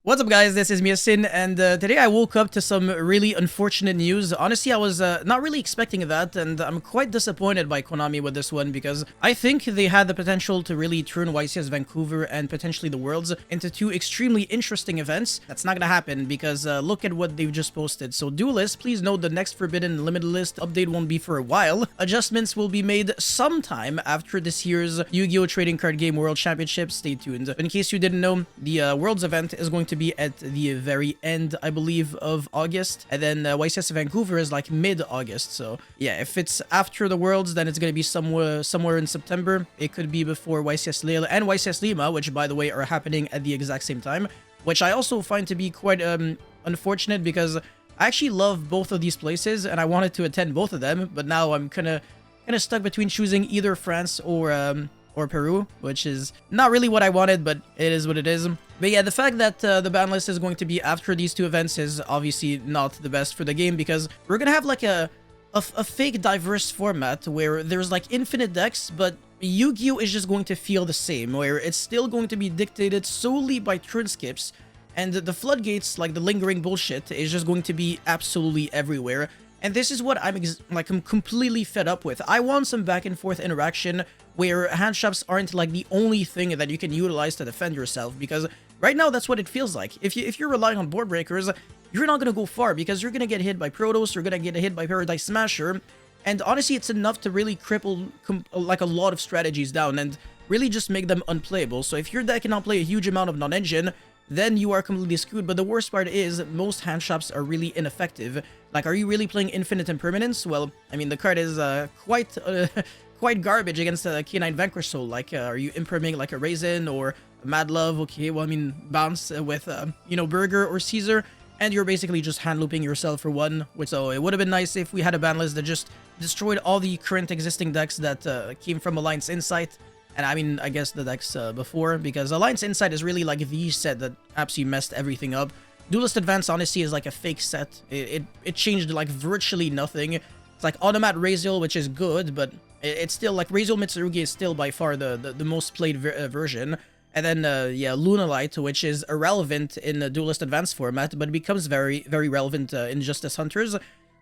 What's up guys, this is Miasin, and today I woke up to some really unfortunate news. Honestly, I was not really expecting that, and I'm quite disappointed by Konami with this one because I think they had the potential to really turn YCS Vancouver and potentially the Worlds into two extremely interesting events. That's not gonna happen because look at what they've just posted. So duelists, please note the next Forbidden Limited List update won't be for a while. Adjustments will be made sometime after this year's Yu-Gi-Oh! Trading Card Game World Championship. Stay tuned. In case you didn't know, the Worlds event is going to be at the very end, I believe, of August, and then YCS Vancouver is like mid-August. So yeah, if it's after the Worlds, then it's gonna be somewhere in September. It could be before YCS Lille and YCS Lima, which by the way are happening at the exact same time, which I also find to be quite unfortunate because I actually love both of these places and I wanted to attend both of them, but now I'm kind of stuck between choosing either France or Peru, which is not really what I wanted, but it is what it is. But yeah, the fact that the ban list is going to be after these two events is obviously not the best for the game because we're gonna have like a fake diverse format where there's like infinite decks, but Yu-Gi-Oh! Is just going to feel the same, where it's still going to be dictated solely by turn skips, and the floodgates, like the lingering bullshit, is just going to be absolutely everywhere. And this is what I'm completely fed up with. I want some back and forth interaction where hand shops aren't like the only thing that you can utilize to defend yourself, because right now that's what it feels like. If you're relying on board breakers, you're not gonna go far because you're gonna get hit by Protoss, you're gonna get hit by Paradise Smasher, and honestly it's enough to really cripple like a lot of strategies down and really just make them unplayable. So if your deck cannot play a huge amount of non-engine, then you are completely screwed. But the worst part is most hand shops are really ineffective. Like, are you really playing Infinite Impermanence? Well, I mean, the card is quite garbage against a K9 Vanquish Soul. Like, are you impriming like a Raisin or a Mad Love? Okay, well, I mean, bounce with, you know, Burger or Caesar, and you're basically just hand looping yourself for one. Which, so it would have been nice if we had a ban list that just destroyed all the current existing decks that came from Alliance Insight. And I mean, I guess the decks before, because Alliance Insight is really like the set that absolutely messed everything up. Duelist Advance, honestly, is like a fake set. It changed like virtually nothing. It's like Automat Raziel, which is good, but it's still like Raziel Mitsurugi is still by far the most played version. And then, yeah, Lunalight, which is irrelevant in the Duelist Advance format, but it becomes very, very relevant in Justice Hunters.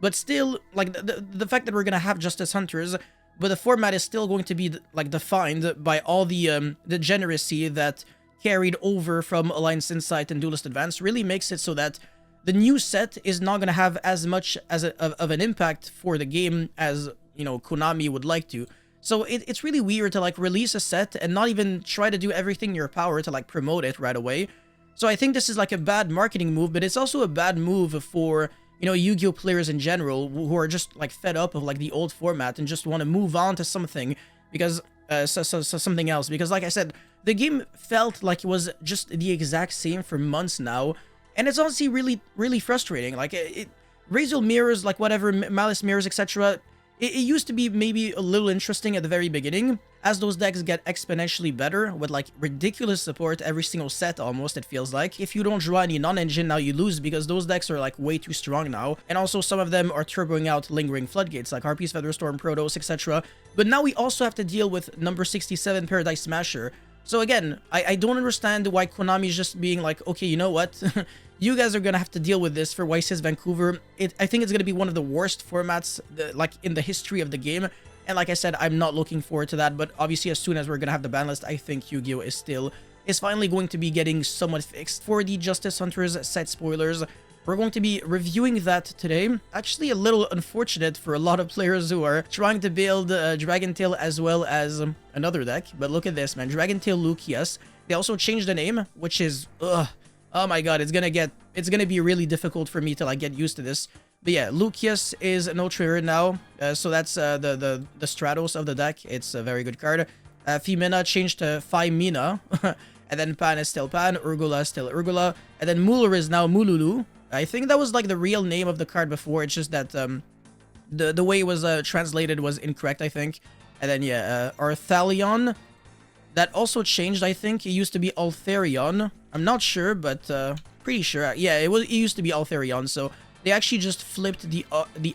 But still, like, the fact that we're gonna have Justice Hunters, but the format is still going to be like defined by all the degeneracy that carried over from Alliance Insight and Duelist Advance really makes it so that the new set is not going to have as much as of an impact for the game as, you know, Konami would like to. So it's really weird to like release a set and not even try to do everything in your power to like promote it right away. So I think this is like a bad marketing move, but it's also a bad move for, you know, Yu-Gi-Oh! Players in general who are just like fed up of like the old format and just want to move on to something because something else. Because like I said, the game felt like it was just the exact same for months now, and it's honestly really frustrating. Like Raziel mirrors, like whatever, Malice mirrors, etc. It used to be maybe a little interesting at the very beginning. As those decks get exponentially better with like ridiculous support every single set almost, it feels like. If you don't draw any non-engine, now you lose because those decks are like way too strong now. And also some of them are turboing out lingering floodgates like Harpy's Featherstorm, Protoss, etc. But now we also have to deal with number 67 Paradise Smasher. So again, I don't understand why Konami is just being like, okay, you know what? You guys are gonna have to deal with this for YCS Vancouver. I think it's gonna be one of the worst formats like in the history of the game. And like I said, I'm not looking forward to that, but obviously as soon as we're gonna have the ban list, I think Yu-Gi-Oh! is finally going to be getting somewhat fixed. For the Justice Hunters set spoilers, we're going to be reviewing that today. Actually a little unfortunate for a lot of players who are trying to build Dragon Tail as well as another deck. But look at this, man, Dragon Tail Lucius. They also changed the name, which is, oh my god, it's gonna be really difficult for me to like get used to this. But yeah, Lucius is an ultra rare now, so that's the Stratos of the deck. It's a very good card. Femina changed to Femina, and then Pan is still Pan, Urgula is still Urgula, and then Muller is now Mululu. I think that was like the real name of the card before. It's just that the way it was translated was incorrect, I think. And then yeah, Arthalion, that also changed. I think it used to be Altharion. I'm not sure, but pretty sure. Yeah, it used to be Altharion. So they actually just flipped the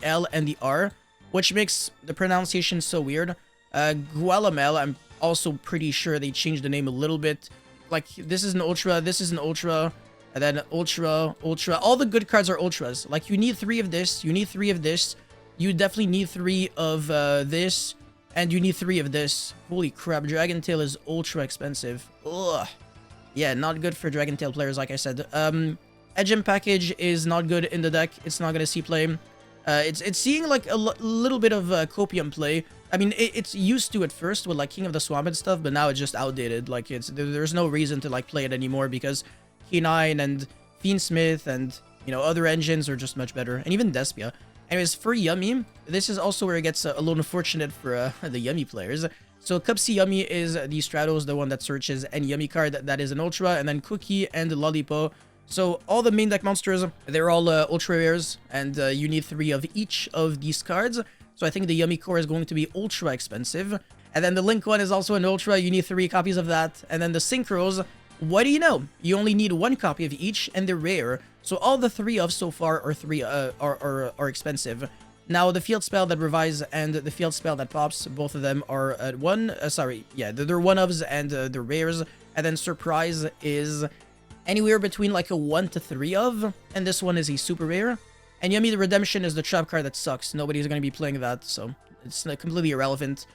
L and the R, which makes the pronunciation so weird. Gualamel, I'm also pretty sure they changed the name a little bit. Like, this is an Ultra, this is an Ultra. and then Ultra, Ultra. All the good cards are Ultras. Like, you need 3 of this, you need 3 of this, you definitely need 3 of this, and you need 3 of this. Holy crap, Dragon Tail is ultra expensive. Ugh. Yeah, not good for Dragon Tail players, like I said. Edgem package is not good in the deck. It's not gonna see play. It's seeing like a little bit of copium play. I mean, it's used to at first with like King of the Swamp and stuff, but now it's just outdated. Like, there's no reason to like play it anymore because K9 and Fiendsmith and, you know, other engines are just much better, and even Despia. Anyways, for Yummy, this is also where it gets a little unfortunate for the Yummy players. So Cupsy Yummy is the Stratos, the one that searches any Yummy card that is an Ultra, and then Cookie and Lollipop. So all the main deck monsters, they're all Ultra Rares, and you need 3 of each of these cards. So I think the Yummy Core is going to be ultra expensive. And then the Link one is also an Ultra, you need 3 copies of that. And then the Synchros, what do you know? You only need 1 copy of each, and they're rare. So all the 3 of so far are expensive. Now, the Field Spell that revives and the Field Spell that pops, both of them are at 1. They're 1-ofs and they're rares. And then Surprise is anywhere between like a 1 to 3 of, and this one is a super rare. And Yummy the Redemption is the trap card that sucks. Nobody's going to be playing that, so it's completely irrelevant.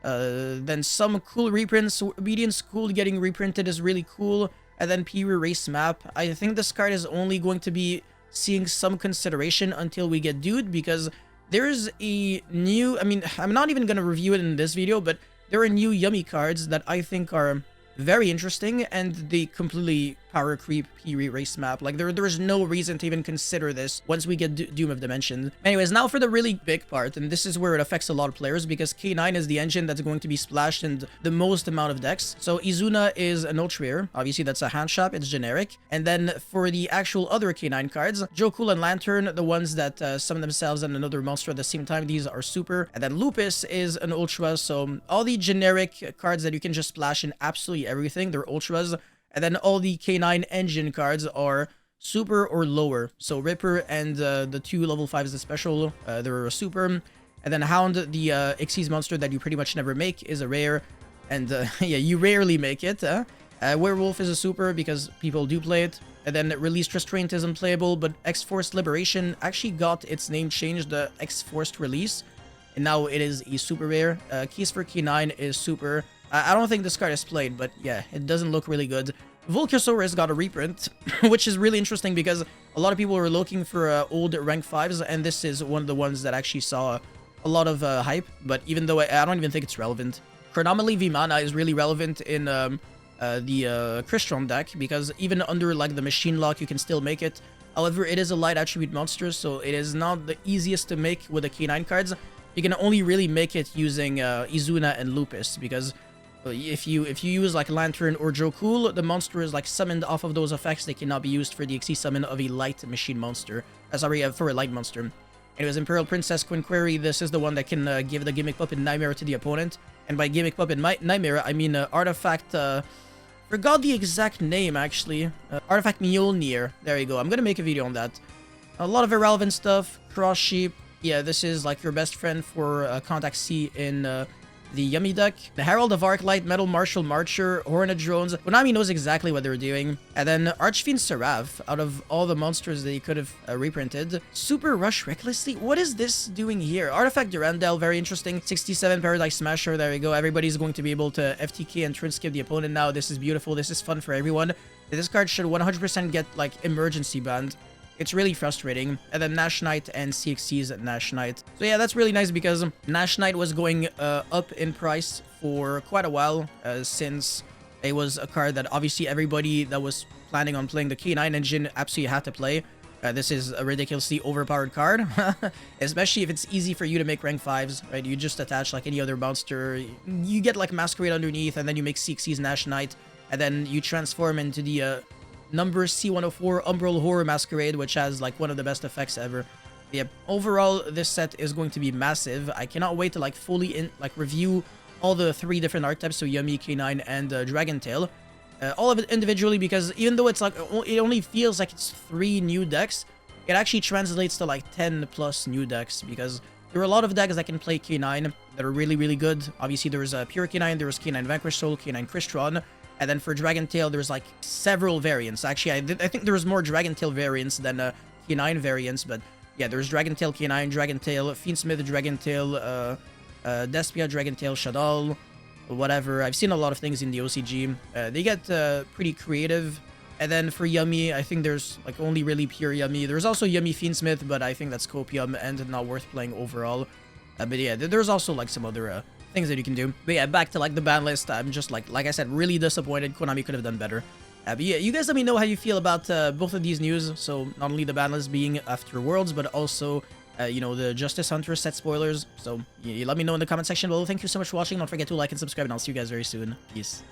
Then some cool reprints. Obedient School getting reprinted is really cool. And then Pee-wee Race Map. I think this card is only going to be seeing some consideration until we get Dude, because there's a new... I mean, I'm not even going to review it in this video, but there are new Yummy cards that I think are very interesting, and they completely power creep Pee-wee Race Map. Like, there's no reason to even consider this once we get Doom of Dimension. Anyways, now for the really big part, and this is where it affects a lot of players, because K9 is the engine that's going to be splashed in the most amount of decks. So Izuna is an ultra rare. Obviously, that's a hand shop. It's generic. And then for the actual other K9 cards, Joe and Lantern, the ones that summon themselves and another monster at the same time, these are super. And then Lupus is an ultra. So all the generic cards that you can just splash in absolutely everything, they're ultras. And then all the K9 engine cards are super or lower. So Ripper and the 2 level 5s, the special, they're a super. And then Hound, the Xyz monster that you pretty much never make, is a rare. And yeah, you rarely make it. Werewolf is a super because people do play it. And then Released Restraint is unplayable, but X-Forced Liberation actually got its name changed, the X-Forced Release. And now it is a super rare. Keys for K9 is super. I don't think this card is played, but yeah, it doesn't look really good. Volcasaurus got a reprint, which is really interesting because a lot of people were looking for old rank 5s, and this is one of the ones that actually saw a lot of hype, but even though I don't even think it's relevant. Chronomaly Vimana is really relevant in the Crystron deck, because even under like the machine lock, you can still make it. However, it is a light attribute monster, so it is not the easiest to make with the K9 cards. You can only really make it using Izuna and Lupus, because if you use like Lantern or Joe, the monster is like summoned off of those effects. They cannot be used for the XC summon of a light machine monster. For a light monster. Anyways, Imperial Princess Quinquery, this is the one that can give the Gimmick Puppet Nightmare to the opponent. And by Gimmick Puppet Nightmare, I mean Artifact... forgot the exact name, actually. Artifact Mjolnir. There you go. I'm gonna make a video on that. A lot of irrelevant stuff. Cross Sheep. Yeah, this is like your best friend for Contact C in... the Yummy deck. The Herald of Arclight, Metal Martial Marcher, Hornet Drones. Konami knows exactly what they're doing. And then Archfiend Seraph, out of all the monsters they could have reprinted. Super Rush Recklessly? What is this doing here? Artifact Durandal, very interesting. 67 Paradise Smasher, there you go. Everybody's going to be able to FTK and Twin Skip the opponent now. This is beautiful. This is fun for everyone. This card should 100% get, like, emergency banned. It's really frustrating. And then Nash Knight and CXC's Nash Knight. So yeah, that's really nice because Nash Knight was going up in price for quite a while, since it was a card that obviously everybody that was planning on playing the K9 engine absolutely had to play. This is a ridiculously overpowered card, especially if it's easy for you to make rank 5s, right? You just attach like any other monster, you get like Masquerade underneath, and then you make CXC's Nash Knight, and then you transform into the number C104 Umbral Horror Masquerade, which has like one of the best effects ever. Yep, overall this set is going to be massive. I cannot wait to like fully review all the 3 different archetypes, so Yummy, K9, and Dragon Tail. All of it individually, because even though it's like it only feels like it's 3 new decks, it actually translates to like 10 plus new decks, because there are a lot of decks that can play K9 that are really, really good. Obviously, there's Pure K9, there's K9 Vanquish Soul, K9 Crystron. And then for Dragon Tail, there's like several variants. Actually, I think there was more Dragon Tail variants than K9 variants, but yeah, there's Dragon Tail K9, Dragon Tail Fiendsmith, Dragon Tail Despia, Dragon Tail Shadal, whatever. I've seen a lot of things in the OCG. They get pretty creative. And then for Yummy, I think there's like only really pure Yummy. There's also Yummy Fiendsmith, but I think that's copium and not worth playing overall. But yeah, there's also like some other things that you can do. But yeah, back to like the ban list. I'm just like I said, really disappointed. Konami could have done better. But yeah, you guys let me know how you feel about both of these news. So not only the ban list being after Worlds, but also you know, the Justice Hunter set spoilers. So you let me know in the comment section below. Thank you so much for watching. Don't forget to like and subscribe, and I'll see you guys very soon. Peace.